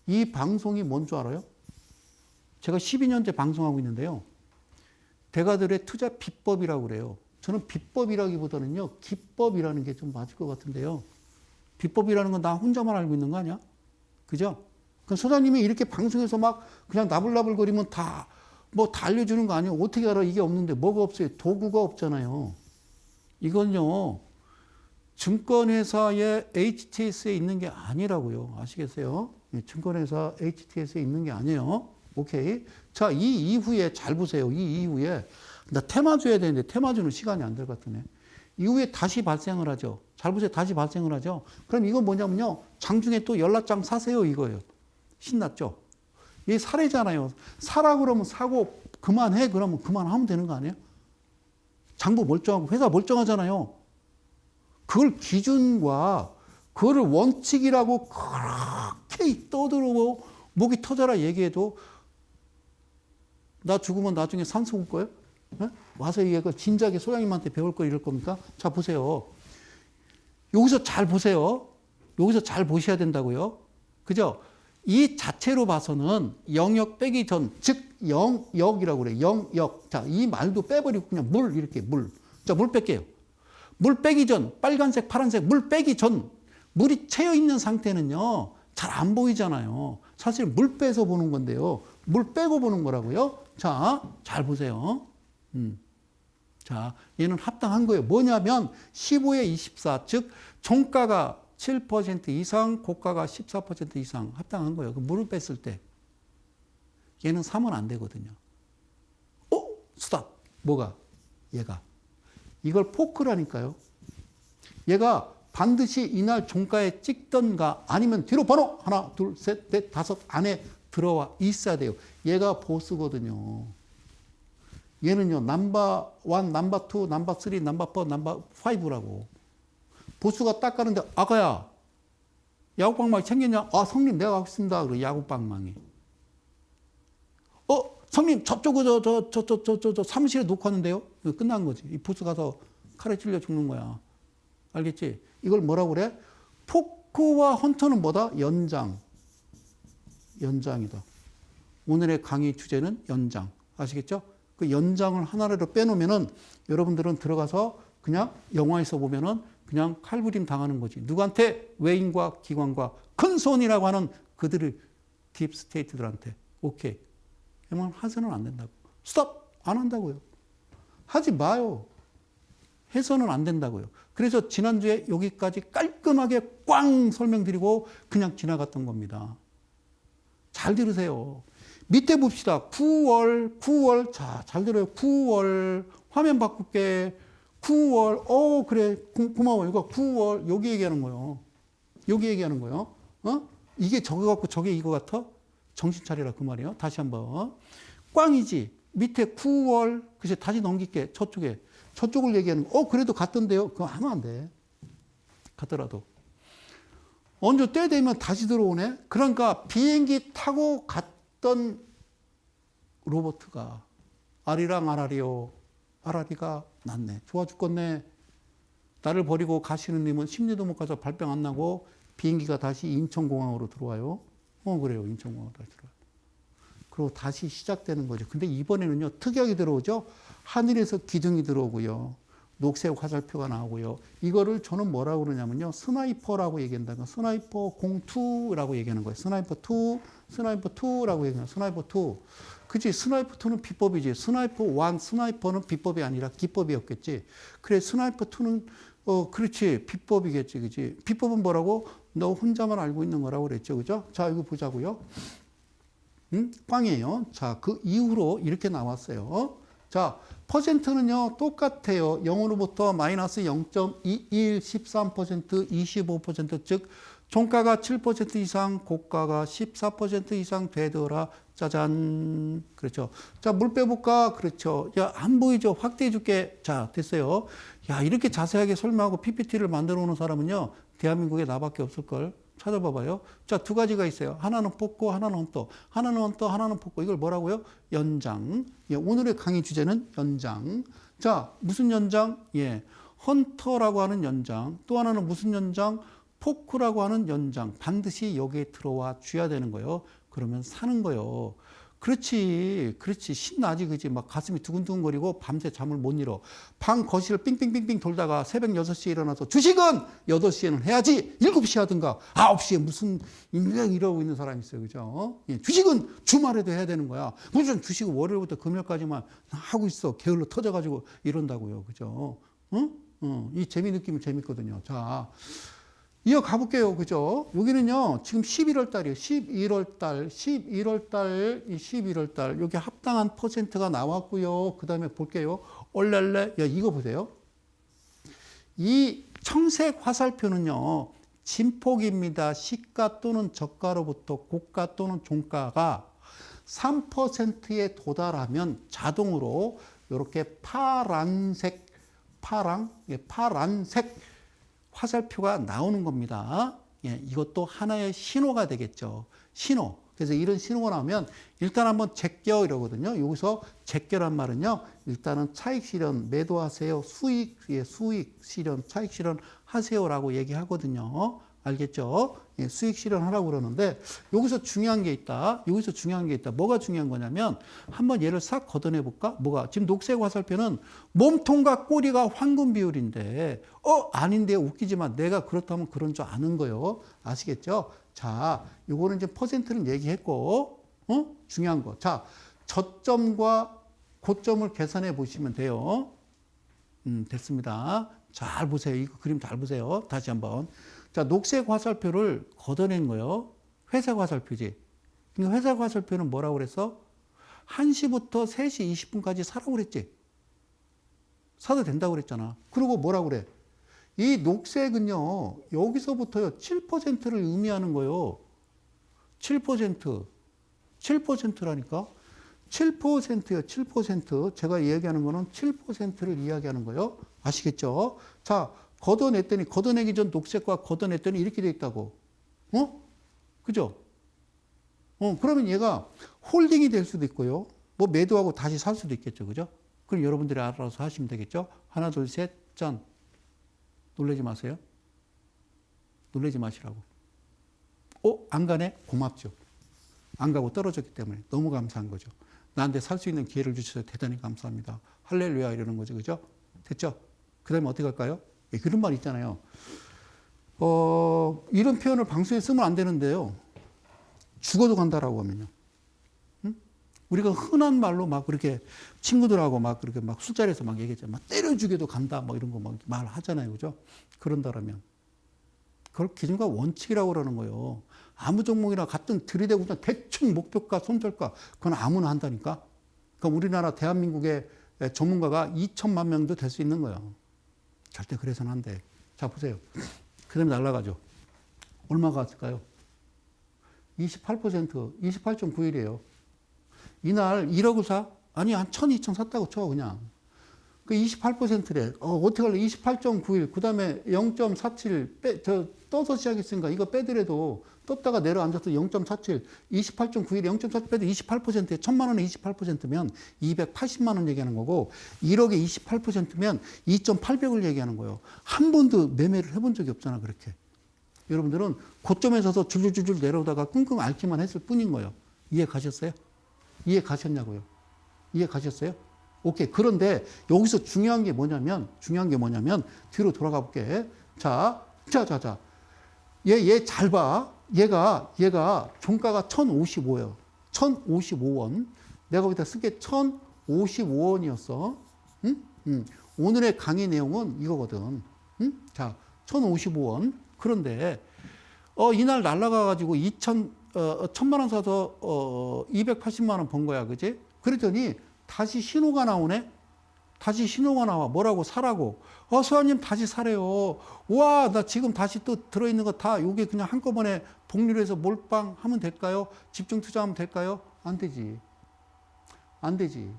이 방송이 뭔 줄 알아요? 제가 12년째 방송하고 있는데요. 대가들의 투자 비법이라고 그래요. 저는 비법이라기보다는요, 기법이라는 게 좀 맞을 것 같은데요. 비법이라는 건 나 혼자만 알고 있는 거 아니야? 그죠? 그럼 소장님이 이렇게 방송에서 막 그냥 나불나불거리면 다 알려주는 거 아니에요? 어떻게 알아? 이게 없는데 뭐가 없어요? 도구가 없잖아요. 이건요, 증권회사의 HTS에 있는 게 아니라고요. 아시겠어요? 증권회사 HTS에 있는 게 아니에요. 오케이. 자, 이 이후에 잘 보세요. 이 이후에 나 테마 줘야 되는데 테마 주는 시간이 안 될 것 같으네. 이후에 다시 발생을 하죠. 잘 보세요. 다시 발생을 하죠. 그럼 이건 뭐냐면요. 장중에 또 연락장 사세요 이거예요. 신났죠? 이게 사례잖아요. 사라 그러면 사고 그만해 그러면 그만하면 되는 거 아니에요? 장부 멀쩡하고 회사 멀쩡하잖아요. 그걸 기준과 그거를 원칙이라고 그렇게 떠들고 목이 터져라 얘기해도 나 죽으면 나중에 산소 올 거예요? 네? 와서 이게 진작에 소장님한테 배울 거 이럴 겁니까? 자, 보세요. 여기서 잘 보세요. 여기서 잘 보셔야 된다고요. 그죠? 이 자체로 봐서는 영역 빼기 전, 즉, 영역이라고 그래요. 영역. 자, 이 말도 빼버리고 그냥 물, 이렇게 물. 자, 물 뺄게요. 물 빼기 전, 빨간색, 파란색, 물 빼기 전, 물이 채여 있는 상태는요, 잘 안 보이잖아요. 사실 물 빼서 보는 건데요. 물 빼고 보는 거라고요. 자, 잘 보세요. 자, 얘는 합당한 거예요. 뭐냐면 15에 24, 즉 종가가 7% 이상, 고가가 14% 이상 합당한 거예요. 그 물을 뺐을 때. 얘는 사면 안 되거든요. 스탑. 뭐가? 얘가. 이걸 포크라니까요. 얘가 반드시 이날 종가에 찍던가 아니면 뒤로 번호 하나, 둘, 셋, 넷, 다섯 안에 들어와 있어야 돼요. 얘가 보스거든요. 얘는요, 넘버 1, 넘버 2, 넘버 3, 넘버 4, 넘버 5라고. 보스가 딱 가는데, 아가야, 야구방망이 챙겼냐? 아, 성님, 내가 가고 있습니다. 그래, 야구방망이. 성님, 저쪽, 사무실에 놓고 왔는데요? 끝난 거지. 이 보스 가서 칼에 찔려 죽는 거야. 알겠지? 이걸 뭐라고 그래? 포크와 헌터는 뭐다? 연장. 연장이다. 오늘의 강의 주제는 연장. 아시겠죠? 그 연장을 하나라도 빼놓으면은 여러분들은 들어가서 그냥 영화에서 보면은 그냥 칼부림 당하는 거지. 누구한테? 외인과 기관과 큰 손이라고 하는 그들의 딥스테이트들한테. 오케이. 그러면 해서는 안 된다고. 스톱! 안 한다고요. 하지 마요. 해서는 안 된다고요. 그래서 지난주에 여기까지 깔끔하게 꽝 설명드리고 그냥 지나갔던 겁니다. 잘 들으세요. 밑에 봅시다. 9월. 자, 잘 들어요. 9월. 화면 바꿀게. 9월. 그래. 고마워. 이거 9월. 여기 얘기하는 거예요. 여기 얘기하는 거예요. 이게 저거 같고 저게 이거 같아? 정신 차리라 그 말이에요. 다시 한번. 꽝이지. 밑에 9월. 그래서 다시 넘길게. 저쪽을 얘기하는 거. 그래도 갔던데요. 그거 하면 안 돼. 갔더라도. 언제 때 되면 다시 들어오네. 그러니까 비행기 타고 갔던 로버트가 아리랑 아라리요. 아라리가 낫네. 좋아 죽겠네. 나를 버리고 가시는 님은 심리도 못 가서 발병 안 나고 비행기가 다시 인천공항으로 들어와요. 그래요. 인천공항으로 다시 들어와요. 그리고 다시 시작되는 거죠. 근데 이번에는요, 특이하게 들어오죠. 하늘에서 기둥이 들어오고요. 녹색 화살표가 나오고요. 이거를 저는 뭐라고 그러냐면요. 스나이퍼라고 얘기한다면 스나이퍼 02라고 얘기하는 거예요. 스나이퍼 2라고 얘기해요. 스나이퍼 2. 그치? 스나이퍼 2는 비법이지. 스나이퍼 1, 스나이퍼는 비법이 아니라 기법이었겠지. 그래, 스나이퍼 2는, 그렇지. 비법이겠지. 그치? 비법은 뭐라고? 너 혼자만 알고 있는 거라고 그랬죠. 그죠? 자, 이거 보자고요. 꽝이에요. 자, 그 이후로 이렇게 나왔어요. 자, 퍼센트는요, 똑같아요. 0으로부터 마이너스 0.21, 13%, 25%, 즉, 종가가 7% 이상, 고가가 14% 이상 되더라. 짜잔. 그렇죠. 자, 물 빼볼까? 그렇죠. 야, 안 보이죠? 확대해 줄게. 자, 됐어요. 야, 이렇게 자세하게 설명하고 PPT를 만들어 놓은 사람은요, 대한민국에 나밖에 없을걸. 찾아봐봐요. 자, 두 가지가 있어요. 하나는 뽑고, 하나는 헌터. 하나는 헌터, 하나는 뽑고. 이걸 뭐라고요? 연장. 예, 오늘의 강의 주제는 연장. 자, 무슨 연장? 예, 헌터라고 하는 연장. 또 하나는 무슨 연장? 포크라고 하는 연장. 반드시 여기에 들어와 줘야 되는 거예요. 그러면 사는 거요. 그렇지. 신나지, 그지? 막 가슴이 두근두근거리고 밤새 잠을 못 이뤄. 방 거실을 삥삥삥삥 돌다가 새벽 6시에 일어나서 주식은 8시에는 해야지. 7시에 하든가 9시에 무슨 이러고 있는 사람이 있어요. 그죠? 예, 주식은 주말에도 해야 되는 거야. 무슨 주식은 월요일부터 금요일까지만 하고 있어. 게을러 터져가지고 이런다고요. 그죠? 이 재미 느끼면 재밌거든요. 자. 이어가 볼게요. 그죠? 여기는요, 지금 11월 달이에요. 11월 달. 여기 합당한 퍼센트가 나왔고요. 그 다음에 볼게요. 올렐레. 야, 이거 보세요. 이 청색 화살표는요, 진폭입니다. 시가 또는 저가로부터 고가 또는 종가가 3%에 도달하면 자동으로 이렇게 파란색 화살표가 나오는 겁니다. 예, 이것도 하나의 신호가 되겠죠. 신호. 그래서 이런 신호가 나오면 일단 한번 제껴 이러거든요. 여기서 제껴란 말은요. 일단은 차익 실현 매도하세요. 수익 실현, 차익 실현 하세요라고 얘기하거든요. 알겠죠? 예, 수익 실현하라고 그러는데 여기서 중요한 게 있다. 뭐가 중요한 거냐면 한번 얘를 싹 걷어내 볼까? 뭐가? 지금 녹색 화살표는 몸통과 꼬리가 황금 비율인데 아닌데 웃기지만 내가 그렇다면 그런 줄 아는 거요. 아시겠죠? 자, 요거는 이제 퍼센트는 얘기했고 중요한 거. 자, 저점과 고점을 계산해 보시면 돼요. 됐습니다. 잘 보세요. 이거 그림 잘 보세요. 다시 한번. 자, 녹색 화살표를 걷어낸 거예요. 회색 화살표지. 그러니까 회색 화살표는 뭐라고 그랬어? 1시부터 3시 20분까지 사라고 그랬지. 사도 된다고 그랬잖아. 그리고 뭐라고 그래? 이 녹색은요, 여기서부터요, 7%를 의미하는 거예요. 7%라니까. 7%요, 7%. 제가 이야기하는 거는 7%를 이야기하는 거예요. 아시겠죠? 자, 걷어내기 전 녹색과 걷어냈더니 이렇게 돼 있다고. 그죠? 그러면 얘가 홀딩이 될 수도 있고요. 뭐 매도하고 다시 살 수도 있겠죠. 그죠? 그럼 여러분들이 알아서 하시면 되겠죠? 하나, 둘, 셋, 짠. 놀라지 마세요. 놀라지 마시라고. 안 가네? 고맙죠. 안 가고 떨어졌기 때문에 너무 감사한 거죠. 나한테 살 수 있는 기회를 주셔서 대단히 감사합니다. 할렐루야 이러는 거죠. 그죠? 됐죠? 그 다음에 어떻게 할까요? 예, 그런 말 있잖아요. 이런 표현을 방송에 쓰면 안 되는데요. 죽어도 간다라고 하면요. 응? 우리가 흔한 말로 막 그렇게 친구들하고 막 그렇게 막 술자리에서 막 얘기했잖아요. 막 때려 죽여도 간다. 뭐 이런 거 막 말하잖아요. 그죠? 그런다라면. 그걸 기준과 원칙이라고 그러는 거예요. 아무 종목이나 같은 들이대고 그냥 대충 목표가, 손절가, 그건 아무나 한다니까. 그럼 우리나라 대한민국의 전문가가 2천만 명도 될 수 있는 거예요. 절대 그래서는 안 돼. 자, 보세요. 그 다음에 날아가죠. 얼마가 왔을까요? 28%, 28.91이에요. 이날 1억을 사? 아니, 한 1,000, 2,000 샀다고 쳐, 그냥. 그 28%래. 어떻게 할래? 28.91. 그 다음에 0.47. 떠서 시작했으니까 이거 빼더라도 떴다가 내려앉아서 0.47. 28.91에 0.47 빼도 28%에 1,000만 원에 28%면 280만 원 얘기하는 거고 1억에 28%면 2.800을 얘기하는 거예요. 한 번도 매매를 해본 적이 없잖아, 그렇게. 여러분들은 고점에 서서 줄줄줄줄 내려오다가 끙끙 앓기만 했을 뿐인 거예요. 이해 가셨어요? 이해 가셨냐고요? 이해 가셨어요? 오케이. 그런데 여기서 중요한 게 뭐냐면 뒤로 돌아가 볼게. 자. 얘 잘 봐. 얘가 종가가 1,055예요. 1,055원. 내가 거기다 쓸게 1,055원이었어. 응? 오늘의 강의 내용은 이거거든. 응? 자, 1,055원. 그런데 이날 날라가 가지고 1,000만 원 사서 280만 원 번 거야. 그지? 그랬더니 다시 신호가 나오네. 다시 신호가 나와. 뭐라고? 사라고. 수아님 다시 사래요. 와, 나 지금 다시 또 들어있는 거 다 요게 그냥 한꺼번에 복리로 해서 몰빵 하면 될까요? 집중 투자하면 될까요? 안 되지. 안 되지.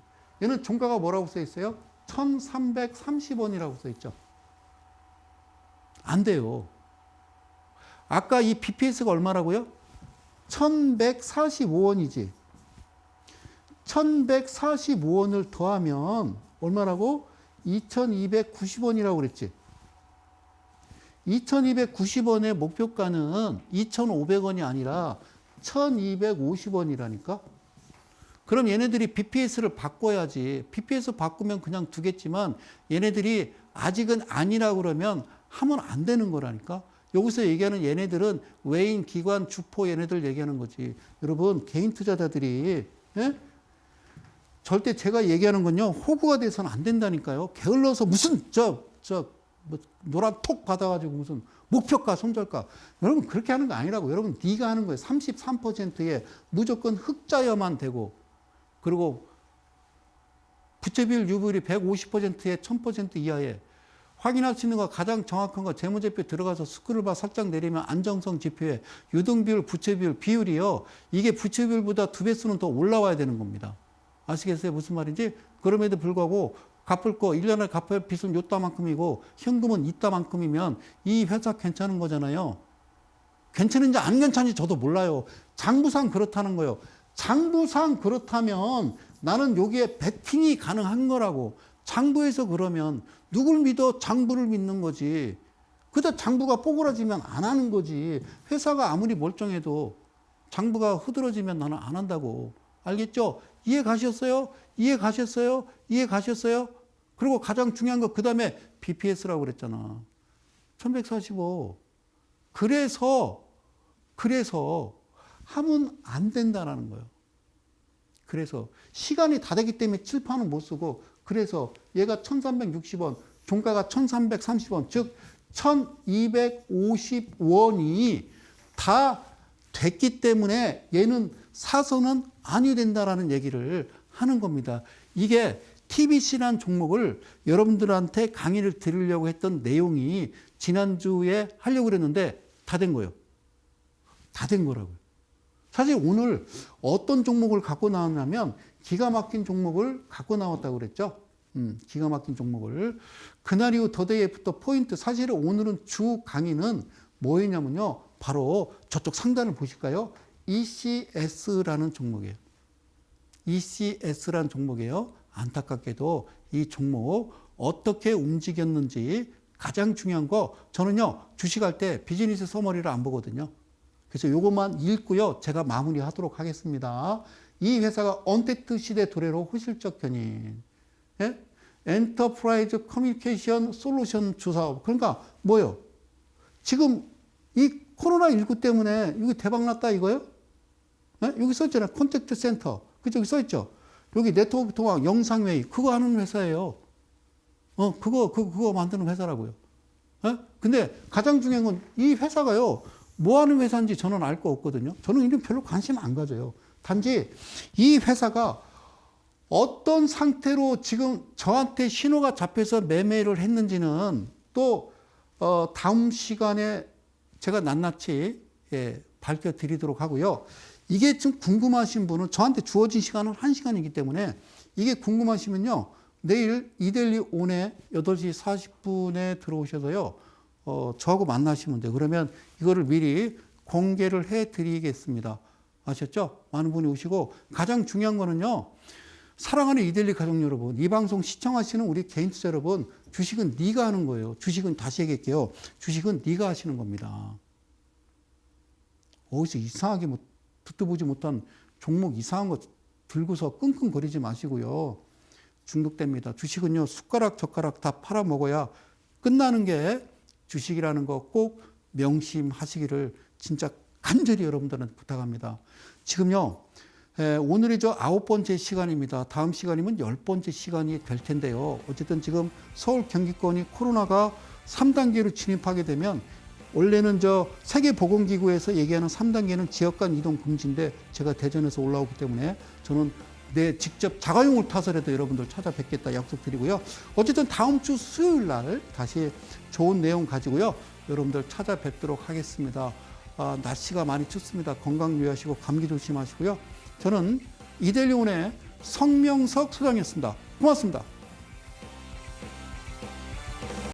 얘는 종가가 뭐라고 써 있어요? 1330원이라고 써 있죠. 안 돼요. 아까 이 BPS가 얼마라고요? 1145원이지. 1145원을 더하면 얼마라고? 2290원이라고 그랬지. 2290원의 목표가는 2500원이 아니라 1250원이라니까. 그럼 얘네들이 BPS를 바꿔야지. BPS 바꾸면 그냥 두겠지만 얘네들이 아직은 아니라고 그러면 하면 안 되는 거라니까. 여기서 얘기하는 얘네들은 외인, 기관, 주포 얘네들 얘기하는 거지. 여러분 개인 투자자들이 절대 제가 얘기하는 건요 호구가 돼서는 안 된다니까요. 게을러서 무슨 뭐 노란 톡 받아가지고 무슨 목표가 손절가. 여러분 그렇게 하는 거 아니라고. 여러분 네가 하는 거예요. 33%에 무조건 흑자여만 되고, 그리고 부채 비율 유보율이 150%에 1000% 이하에 확인할 수 있는 거 가장 정확한 거 재무제표 들어가서 스크롤바 살짝 내리면 안정성 지표에 유동비율, 부채비율, 비율이요. 이게 부채비율보다 2배수는 더 올라와야 되는 겁니다. 아시겠어요? 무슨 말인지? 그럼에도 불구하고 갚을 거 1년에 갚을 빚은 요따만큼이고 현금은 이따만큼이면 이 회사 괜찮은 거잖아요. 괜찮은지 안 괜찮은지 저도 몰라요. 장부상 그렇다는 거예요. 장부상 그렇다면 나는 여기에 베팅이 가능한 거라고. 장부에서 그러면 누굴 믿어? 장부를 믿는 거지. 그다 장부가 뽀그라지면 안 하는 거지. 회사가 아무리 멀쩡해도 장부가 흐드러지면 나는 안 한다고. 알겠죠? 이해 가셨어요? 이해 가셨어요? 이해 가셨어요? 그리고 가장 중요한 거, 그 다음에 BPS라고 그랬잖아. 1145. 그래서 하면 안 된다는 거예요. 그래서 시간이 다 되기 때문에 칠판은 못 쓰고, 그래서 얘가 1360원, 종가가 1330원, 즉 1250원이 다 됐기 때문에 얘는 사서는 아니 된다라는 얘기를 하는 겁니다. 이게 TBC라는 종목을 여러분들한테 강의를 드리려고 했던 내용이 지난주에 하려고 그랬는데 다 된 거예요. 다 된 거라고요. 사실 오늘 어떤 종목을 갖고 나왔냐면 기가 막힌 종목을 갖고 나왔다고 그랬죠. 기가 막힌 종목을. 그날 이후 더데이 애프터 포인트. 사실은 오늘은 주 강의는 뭐였냐면요. 바로 저쪽 상단을 보실까요? ECS라는 종목이에요. ECS라는 종목이에요. 안타깝게도 이 종목 어떻게 움직였는지 가장 중요한 거, 저는요 주식할 때 비즈니스 서머리를 안 보거든요. 그래서 이것만 읽고요 제가 마무리하도록 하겠습니다. 이 회사가 언택트 시대 도래로 호실적 견인, 엔터프라이즈 커뮤니케이션 솔루션 주사업. 그러니까 뭐요? 지금 이 코로나19 때문에 이거 대박났다 이거요? 여기 써있잖아요. 콘택트 센터. 그죠? 여기 써있죠? 여기 네트워크 통화, 영상회의. 그거 하는 회사예요. 그거 만드는 회사라고요. 근데 가장 중요한 건 이 회사가요, 뭐 하는 회사인지 저는 알 거 없거든요. 저는 이런 별로 관심 안 가져요. 단지 이 회사가 어떤 상태로 지금 저한테 신호가 잡혀서 매매를 했는지는 또, 다음 시간에 제가 낱낱이 밝혀드리도록 하고요. 이게 좀 궁금하신 분은 저한테 주어진 시간은 1시간이기 때문에 이게 궁금하시면요. 내일 이데일리 온에 8시 40분에 들어오셔서요. 저하고 만나시면 돼요. 그러면 이거를 미리 공개를 해드리겠습니다. 아셨죠? 많은 분이 오시고 가장 중요한 거는요. 사랑하는 이데일리 가족 여러분, 이 방송 시청하시는 우리 개인 투자 여러분, 주식은 네가 하는 거예요. 주식은 다시 얘기할게요. 주식은 네가 하시는 겁니다. 어디서 이상하게 뭐 듣도 보지 못한 종목 이상한 거 들고서 끙끙거리지 마시고요. 중독됩니다. 주식은요, 숟가락 젓가락 다 팔아먹어야 끝나는 게 주식이라는 거 꼭 명심하시기를 진짜 간절히 여러분들한테 부탁합니다. 지금요, 오늘이 저 9번째 시간입니다. 다음 시간이면 10번째 시간이 될 텐데요. 어쨌든 지금 서울 경기권이 코로나가 3단계로 진입하게 되면, 원래는 저 세계보건기구에서 얘기하는 3단계는 지역 간 이동 금지인데 제가 대전에서 올라오기 때문에 저는 내 직접 자가용을 타서라도 여러분들 찾아뵙겠다 약속드리고요. 어쨌든 다음 주 수요일 날 다시 좋은 내용 가지고요. 여러분들 찾아뵙도록 하겠습니다. 날씨가 많이 춥습니다. 건강 유의하시고 감기 조심하시고요. 저는 이데일리온의 성명석 소장이었습니다. 고맙습니다.